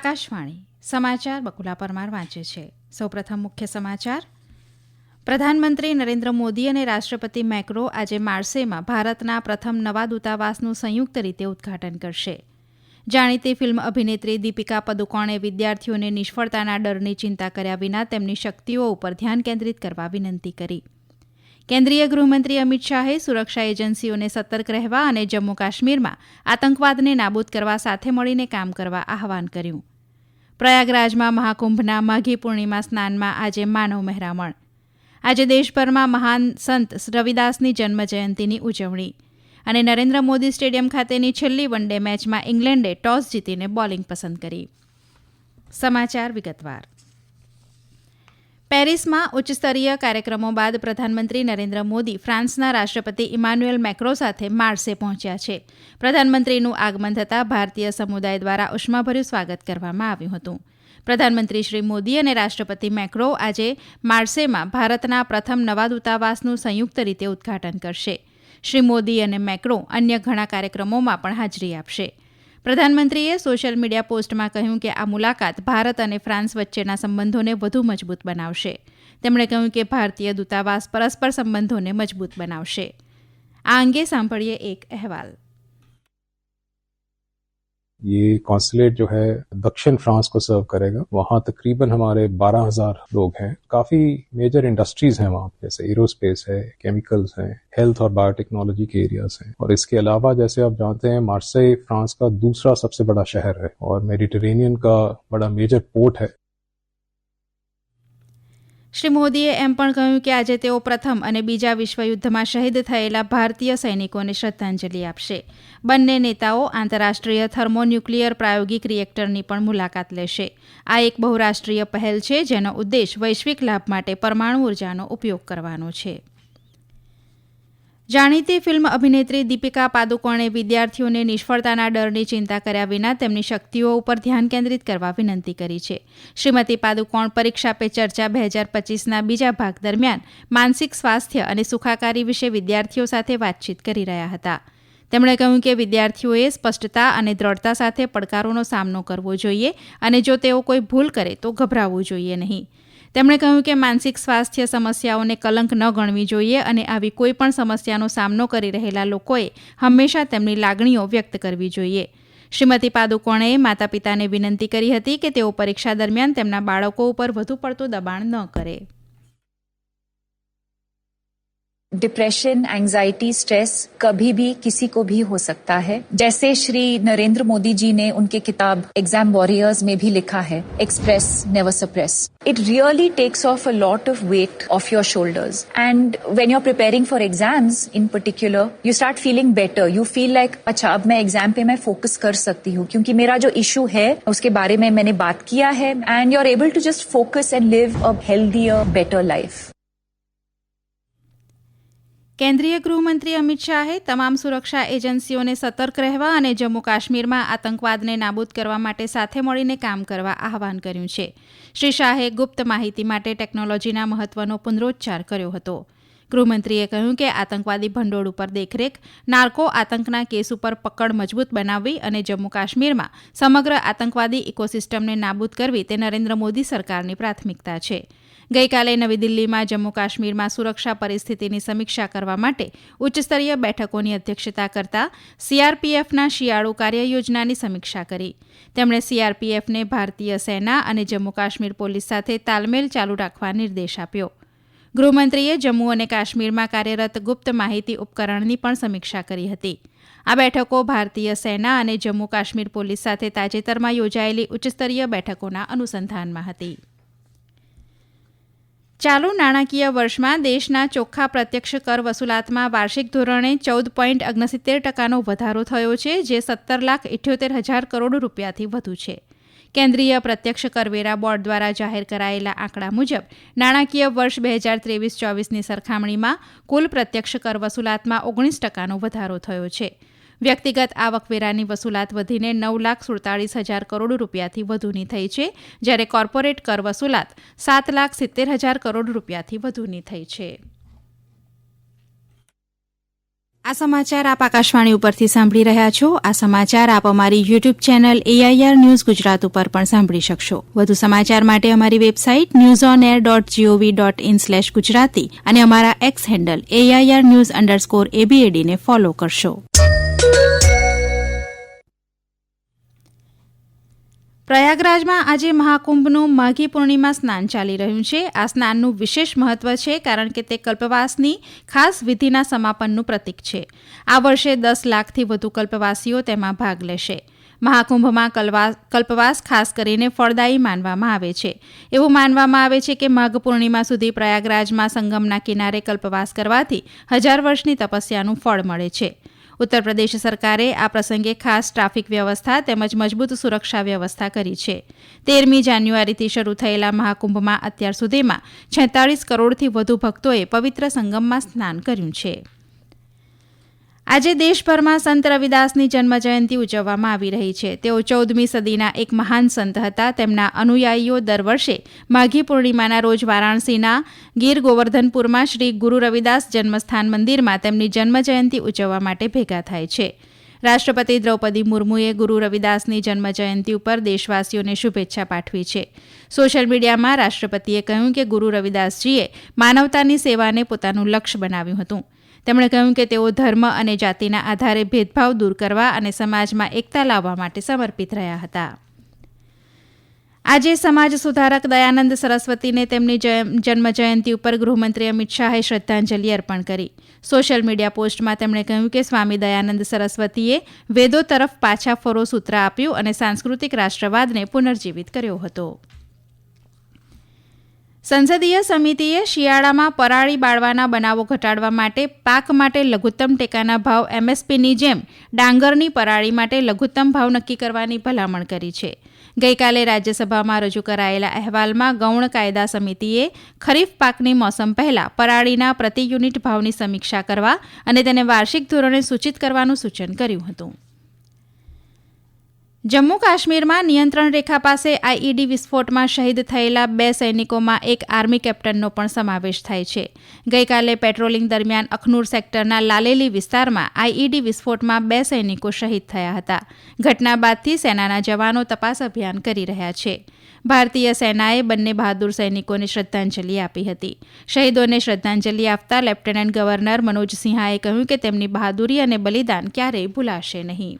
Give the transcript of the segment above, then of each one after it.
આકાશવાણી સમાચાર બકુલા પરમાર વાંચે છે. સૌપ્રથમ મુખ્ય સમાચાર. પ્રધાનમંત્રી નરેન્દ્ર મોદી અને રાષ્ટ્રપતિ મેક્રો આજે માર્સેમાં ભારતના પ્રથમ નવા દૂતાવાસનું સંયુક્ત રીતે ઉદ્ઘાટન કરશે. જાણીતી ફિલ્મ અભિનેત્રી દીપિકા પદુકોણે વિદ્યાર્થીઓને નિષ્ફળતાના ડરની ચિંતા કર્યા વિના તેમની શક્તિઓ ઉપર ધ્યાન કેન્દ્રિત કરવા વિનંતી કરી. કેન્દ્રીય ગૃહમંત્રી અમિત શાહે સુરક્ષા એજન્સીઓને સતર્ક રહેવા અને જમ્મુ કાશ્મીરમાં આતંકવાદને નાબૂદ કરવા સાથે મળીને કામ કરવા આહવાન કર્યું. પ્રયાગરાજમાં મહાકુંભના માઘી પૂર્ણિમા સ્નાનમાં આજે માનવ મહેરામણ. આજે દેશભરમાં મહાન સંત રવિદાસની જન્મજયંતિની ઉજવણી. અને નરેન્દ્ર મોદી સ્ટેડિયમ ખાતેની છેલ્લી વન ડે મેચમાં ઇંગ્લેન્ડે ટોસ જીતીને બોલિંગ પસંદ કરી. સમાચાર વિગતવાર. પેરિસમાં ઉચ્ચસ્તરીય કાર્યક્રમો બાદ પ્રધાનમંત્રી નરેન્દ્ર મોદી ફ્રાન્સના રાષ્ટ્રપતિ ઇમાન્યુએલ મેક્રો સાથે માર્સે પહોંચ્યા છે. પ્રધાનમંત્રીનું આગમન થતાં ભારતીય સમુદાય દ્વારા ઉષ્માભર્યું સ્વાગત કરવામાં આવ્યું હતું. પ્રધાનમંત્રી શ્રી મોદી અને રાષ્ટ્રપતિ મેક્રો આજે માર્સેમાં ભારતના પ્રથમ નવા દૂતાવાસનું સંયુક્ત રીતે ઉદ્ઘાટન કરશે. શ્રી મોદી અને મેક્રો અન્ય ઘણા કાર્યક્રમોમાં પણ હાજરી આપશે. પ્રધાનમંત્રીએ સોશિયલ મીડિયા પોસ્ટમાં કહ્યું કે આ મુલાકાત ભારત અને ફ્રાન્સ વચ્ચેના સંબંધોને વધુ મજબૂત બનાવશે. તેમણે કહ્યું કે ભારતીય દૂતાવાસ પરસ્પર સંબંધોને મજબૂત બનાવશે. આ અંગે સાંભળીએ એક અહેવાલ. ये कॉन्सुलेट जो है दक्षिण फ्रांस को सर्व करेगा. वहाँ तकरीबन हमारे 12,000 लोग हैं. काफी मेजर इंडस्ट्रीज हैं वहाँ, जैसे एरोस्पेस है, केमिकल्स हैं, हेल्थ और बायोटेक्नोलॉजी के एरियाज हैं. और इसके अलावा जैसे आप जानते हैं मार्सेई फ्रांस का दूसरा सबसे बड़ा शहर है और मेडिटेरेनियन का बड़ा मेजर पोर्ट है. શ્રી મોદીએ એમ પણ કહ્યું કે આજે તેઓ પ્રથમ અને બીજા વિશ્વયુદ્ધમાં શહીદ થયેલા ભારતીય સૈનિકોને શ્રદ્ધાંજલિ આપશે. બંને નેતાઓ આંતરરાષ્ટ્રીય થર્મોન્યુક્લિયર પ્રાયોગિક રિએક્ટરની પણ મુલાકાત લેશે. આ એક બહુરાષ્ટ્રીય પહેલ છે જેનો ઉદ્દેશ વૈશ્વિક લાભ માટે પરમાણુ ઉર્જાનો ઉપયોગ કરવાનો છે. જાણીતી ફિલ્મ અભિનેત્રી દીપિકા પાદુકોણે વિદ્યાર્થીઓને નિષ્ફળતાના ડરની ચિંતા કર્યા વિના તેમની શક્તિઓ ઉપર ધ્યાન કેન્દ્રિત કરવા વિનંતી કરી છે. શ્રીમતી પાદુકોણ પરીક્ષા પે ચર્ચા 2025ના બીજા ભાગ દરમિયાન માનસિક સ્વાસ્થ્ય અને સુખાકારી વિશે વિદ્યાર્થીઓ સાથે વાતચીત કરી રહ્યા હતા. તેમણે કહ્યું કે વિદ્યાર્થીઓએ સ્પષ્ટતા અને દ્રઢતા સાથે પડકારોનો સામનો કરવો જોઈએ અને જો તેઓ કોઈ ભૂલ કરે તો ગભરાવવું જોઈએ નહીં. તેમણે કહ્યું કે માનસિક સ્વાસ્થ્ય સમસ્યાઓને કલંક ન ગણવી જોઈએ અને આવી કોઈ પણ સમસ્યાનો સામનો કરી રહેલા લોકોએ હંમેશા તેમની લાગણીઓ વ્યક્ત કરવી જોઈએ. શ્રીમતી પાદુકોણે માતા પિતાને વિનંતી કરી હતી કે તેઓ પરીક્ષા દરમિયાન તેમના બાળકો ઉપર વધુ પડતું દબાણ ન કરે. डिप्रेशन, एंजाइटी, स्ट्रेस कभी भी किसी को भी हो सकता है. जैसे श्री नरेंद्र मोदी जी ने उनके किताब एग्जाम वॉरियर्स में भी लिखा है, express never suppress. It really takes off a lot of weight off your shoulders. And when you're preparing for exams in particular, you start feeling better. You feel like अच्छा अब मैं exam पे मैं focus कर सकती हूँ क्योंकि मेरा जो इशू है उसके बारे में मैंने बात किया है and you're able to just focus and live a healthier, better life. કેન્દ્રીય ગૃહમંત્રી અમિત શાહે તમામ સુરક્ષા એજન્સીઓને સતર્ક રહેવા અને જમ્મુ કાશ્મીરમાં આતંકવાદને નાબૂદ કરવા માટે સાથે મળીને કામ કરવા આહવાન કર્યું છે. શ્રી શાહે ગુપ્ત માહિતી માટે ટેકનોલોજીના મહત્વનો પુનરોચ્ચાર કર્યો હતો. ગૃહમંત્રીએ કહ્યું કે આતંકવાદી ભંડોળ ઉપર દેખરેખ, નાર્કો આતંકના કેસ ઉપર પકડ મજબૂત બનાવવી અને જમ્મુ કાશ્મીરમાં સમગ્ર આતંકવાદી ઇકોસિસ્ટમને નાબૂદ કરવી તે નરેન્દ્ર મોદી સરકારની પ્રાથમિકતા છે. ગઈકાલે નવી દિલ્હીમાં જમ્મુ કાશ્મીરમાં સુરક્ષા પરિસ્થિતિની સમીક્ષા કરવા માટે ઉચ્ચસ્તરીય બેઠકોની અધ્યક્ષતા કરતા સીઆરપીએફના શિયાળુ કાર્યયોજનાની સમીક્ષા કરી. તેમણે સીઆરપીએફને ભારતીય સેના અને જમ્મુ કાશ્મીર પોલીસ સાથે તાલમેલ ચાલુ રાખવા નિર્દેશ આપ્યો. ગૃહમંત્રીએ જમ્મુ અને કાશ્મીરમાં કાર્યરત ગુપ્ત માહિતી ઉપકરણની પણ સમીક્ષા કરી હતી. આ બેઠકો ભારતીય સેના અને જમ્મુ કાશ્મીર પોલીસ સાથે તાજેતરમાં યોજાયેલી ઉચ્ચસ્તરીય બેઠકોના અનુસંધાનમાં હતી. ચાલુ નાણાકીય વર્ષમાં દેશના ચોખ્ખા પ્રત્યક્ષ કર વસૂલાતમાં વાર્ષિક ધોરણે 14.69% વધારો થયો છે, જે 17,78,000 કરોડ રૂપિયાથી વધુ છે. કેન્દ્રીય પ્રત્યક્ષ કરવેરા બોર્ડ દ્વારા જાહેર કરાયેલા આંકડા મુજબ નાણાકીય વર્ષ 2023-24ની સરખામણીમાં કુલ પ્રત્યક્ષ કર વસૂલાતમાં 19%નો વધારો થયો છે. વ્યક્તિગત આવકવેરાની વસૂલાત વધીને 9,47,000 કરોડ રૂપિયાથી વધુની થઈ છે, જ્યારે કોર્પોરેટ કર વસૂલાત 7,70,000 કરોડ રૂપિયાથી વધુની થઈ છે. આ સમાચાર આપ આકાશવાણી ઉપરથી સાંભળી રહ્યા છો. આ સમાચાર આપ અમારી YouTube channel AIR news Gujarat ઉપર પણ સાંભળી શકશો. વધુ સમાચાર માટે અમારી વેબસાઇટ newsonair.gov.in/gujarati અને અમારા એક્સ હેન્ડલ AIR_news_ABAD ને ફોલો કરશો. પ્રયાગરાજમાં આજે મહાકુંભનું માઘી પૂર્ણિમા સ્નાન ચાલી રહ્યું છે. આ સ્નાનનું વિશેષ મહત્વ છે કારણ કે તે કલ્પવાસની ખાસ વિધિના સમાપનનું પ્રતીક છે. આ વર્ષે 10 લાખથી વધુ કલ્પવાસીઓ તેમાં ભાગ લેશે. મહાકુંભમાં કલ્પવાસ ખાસ કરીને ફળદાયી માનવામાં આવે છે. એવું માનવામાં આવે છે કે માઘ પૂર્ણિમા સુધી પ્રયાગરાજમાં સંગમના કિનારે કલ્પવાસ કરવાથી 1000 વર્ષની તપસ્યાનું ફળ મળે છે. ઉત્તર પ્રદેશ સરકારે આ પ્રસંગે ખાસ ટ્રાફિક વ્યવસ્થા તેમજ મજબૂત સુરક્ષા વ્યવસ્થા કરી છે. 13મી જાન્યુઆરીથી શરૂ થયેલા મહાકુંભમાં અત્યાર સુધીમાં 46 કરોડથી વધુ ભક્તોએ પવિત્ર સંગમમાં સ્નાન કર્યું છે. આજે દેશભરમાં સંત રવિદાસની જન્મજયંતિ ઉજવવામાં આવી રહી છે. તેઓ 14મી સદીના એક મહાન સંત હતા. તેમના અનુયાયીઓ દર વર્ષે માઘી પૂર્ણિમાના રોજ વારાણસીના ગીર ગોવર્ધનપુરમાં શ્રી ગુરુ રવિદાસ જન્મસ્થાન મંદિરમાં તેમની જન્મજયંતિ ઉજવવા માટે ભેગા થાય છે. રાષ્ટ્રપતિ દ્રૌપદી મુર્મુએ ગુરુ રવિદાસની જન્મજયંતિ ઉપર દેશવાસીઓને શુભેચ્છા પાઠવી છે. સોશિયલ મીડિયામાં રાષ્ટ્રપતિએ કહ્યું કે ગુરુ રવિદાસજીએ માનવતાની સેવાને પોતાનું લક્ષ્ય બનાવ્યું હતું. તેમણે કહ્યું કે તેઓ ધર્મ અને જાતિના આધારે ભેદભાવ દૂર કરવા અને સમાજમાં એકતા લાવવા માટે સમર્પિત રહ્યા હતા. આજે સમાજ સુધારક દયાનંદ સરસ્વતીને તેમની જન્મજયંતિ ઉપર ગૃહમંત્રી અમિત શાહે શ્રદ્ધાંજલિ અર્પણ કરી. સોશિયલ મીડિયા પોસ્ટમાં તેમણે કહ્યું કે સ્વામી દયાનંદ સરસ્વતીએ વેદો તરફ પાછા ફરો સૂત્ર આપ્યું અને સાંસ્કૃતિક રાષ્ટ્રવાદને પુનર્જીવિત કર્યો હતો. સંસદીય સમિતિએ શિયાળામાં પરાળી બાળવાના બનાવો ઘટાડવા માટે પાક માટે લઘુત્તમ ટેકાના ભાવ MSPની જેમ ડાંગરની પરાળી માટે લઘુત્તમ ભાવ નક્કી કરવાની ભલામણ કરી છે. ગઈકાલે રાજ્યસભામાં રજૂ કરાયેલા અહેવાલમાં ગૌણ કાયદા સમિતિએ ખરીફ પાકની મોસમ પહેલા પરાળીના પ્રતિ યુનિટ ભાવની સમીક્ષા કરવા અને તેને વાર્ષિક ધોરણે સૂચિત કરવાનું સૂચન કર્યું હતું. જમ્મુ કાશ્મીરમાં નિયંત્રણ રેખા પાસે IED વિસ્ફોટમાં શહીદ થયેલા 2 સૈનિકોમાં એક આર્મી કેપ્ટનનો પણ સમાવેશ થાય છે. ગઈકાલે પેટ્રોલિંગ દરમિયાન અખનૂર સેક્ટરના લાલેલી વિસ્તારમાં IED વિસ્ફોટમાં 2 સૈનિકો શહીદ થયા હતા. ઘટના બાદથી સેનાના જવાનો તપાસ અભિયાન કરી રહ્યા છે. ભારતીય સેનાએ બંને બહાદુર સૈનિકોને શ્રદ્ધાંજલિ આપી હતી. શહીદોને શ્રદ્ધાંજલિ આપતા લેફ્ટનન્ટ ગવર્નર મનોજ સિંહાએ કહ્યું કે તેમની બહાદુરી અને બલિદાન ક્યારેય ભૂલાશે નહીં.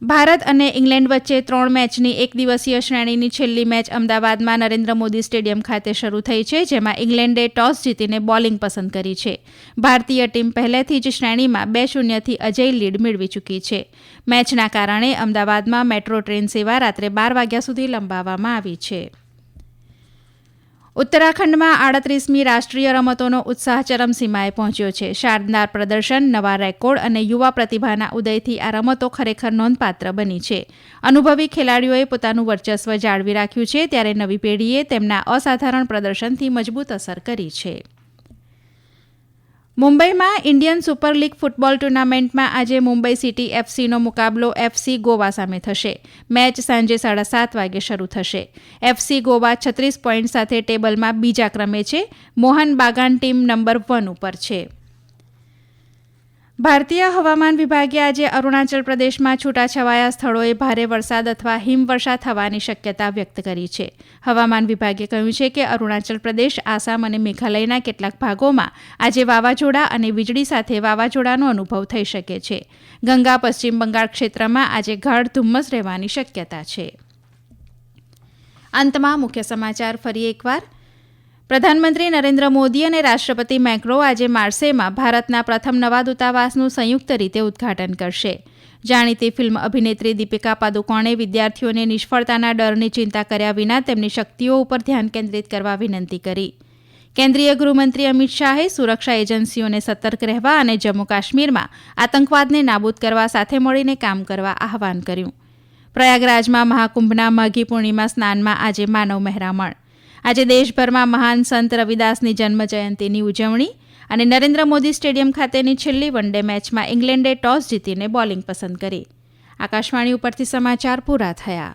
ભારત અને ઇંગ્લેન્ડ વચ્ચે 3 મેચની એકદિવસીય શ્રેણીની છેલ્લી મેચ અમદાવાદમાં નરેન્દ્ર મોદી સ્ટેડિયમ ખાતે શરૂ થઈ છે, જેમાં ઇંગ્લેન્ડે ટોસ જીતીને બોલિંગ પસંદ કરી છે. ભારતીય ટીમ પહેલેથી જ શ્રેણીમાં 2-0થી અજેય લીડ મેળવી ચૂકી છે. મેચના કારણે અમદાવાદમાં મેટ્રો ટ્રેન સેવા રાત્રે 12 વાગ્યા સુધી લંબાવવામાં આવી છે. ઉત્તરાખંડમાં 38મી રાષ્ટ્રીય રમતોનો ઉત્સાહ ચરમસીમાએ પહોંચ્યો છે. શાનદાર પ્રદર્શન, નવા રેકોર્ડ અને યુવા પ્રતિભાના ઉદયથી આ રમતો ખરેખર નોંધપાત્ર બની છે. અનુભવી ખેલાડીઓએ પોતાનું વર્ચસ્વ જાળવી રાખ્યું છે, ત્યારે નવી પેઢીએ તેમના અસાધારણ પ્રદર્શનથી મજબૂત અસર કરી છે. મુંબઈમાં ઇન્ડિયન સુપર લીગ ફૂટબોલ ટુર્નામેન્ટમાં આજે મુંબઈ સિટી FCનો મુકાબલો FC ગોવા સામે થશે. મેચ સાંજે 7:30 વાગે શરૂ થશે. FC ગોવા 36 પોઈન્ટ સાથે ટેબલમાં બીજા ક્રમે છે. મોહન બાગાન ટીમ નંબર 1 ઉપર છે. ભારતીય હવામાન વિભાગે આજે અરુણાચલ પ્રદેશમાં છૂટાછવાયા સ્થળોએ ભારે વરસાદ અથવા હિમવર્ષા થવાની શક્યતા વ્યક્ત કરી છે. હવામાન વિભાગે કહ્યું છે કે અરુણાચલ પ્રદેશ, આસામ અને મેઘાલયના કેટલાક ભાગોમાં આજે વાવાઝોડા અને વીજળી સાથે વાવાઝોડાનો અનુભવ થઈ શકે છે. ગંગા પશ્ચિમ બંગાળ ક્ષેત્રમાં આજે ગાઢ ધુમ્મસ રહેવાની શક્યતા છે. અંતમાં મુખ્ય સમાચાર ફરી એકવાર. પ્રધાનમંત્રી નરેન્દ્ર મોદી અને રાષ્ટ્રપતિ મેક્રો આજે માર્સેમાં ભારતના પ્રથમ નવા દૂતાવાસનું સંયુક્ત રીતે ઉદ્ઘાટન કરશે. જાણીતી ફિલ્મ અભિનેત્રી દીપિકા પાદુકોણે વિદ્યાર્થીઓને નિષ્ફળતાના ડરની ચિંતા કર્યા વિના તેમની શક્તિઓ ઉપર ધ્યાન કેન્દ્રિત કરવા વિનંતી કરી. કેન્દ્રીય ગૃહમંત્રી અમિત શાહે સુરક્ષા એજન્સીઓને સતર્ક રહેવા અને જમ્મુ કાશ્મીરમાં આતંકવાદને નાબૂદ કરવા સાથે મળીને કામ કરવા આહવાન કર્યું. પ્રયાગરાજમાં મહાકુંભના માઘી પૂર્ણિમા સ્નાનમાં આજે માનવ મહેરામણ. આજે દેશભરમાં મહાન સંત રવિદાસની જન્મજયંતિની ઉજવણી અને નરેન્દ્ર મોદી સ્ટેડિયમ ખાતેની છેલ્લી વનડે મેચમાં ઇંગ્લેન્ડે ટોસ જીતીને બોલિંગ પસંદ કરી. આકાશવાણી ઉપરથી સમાચાર પૂરા થયા.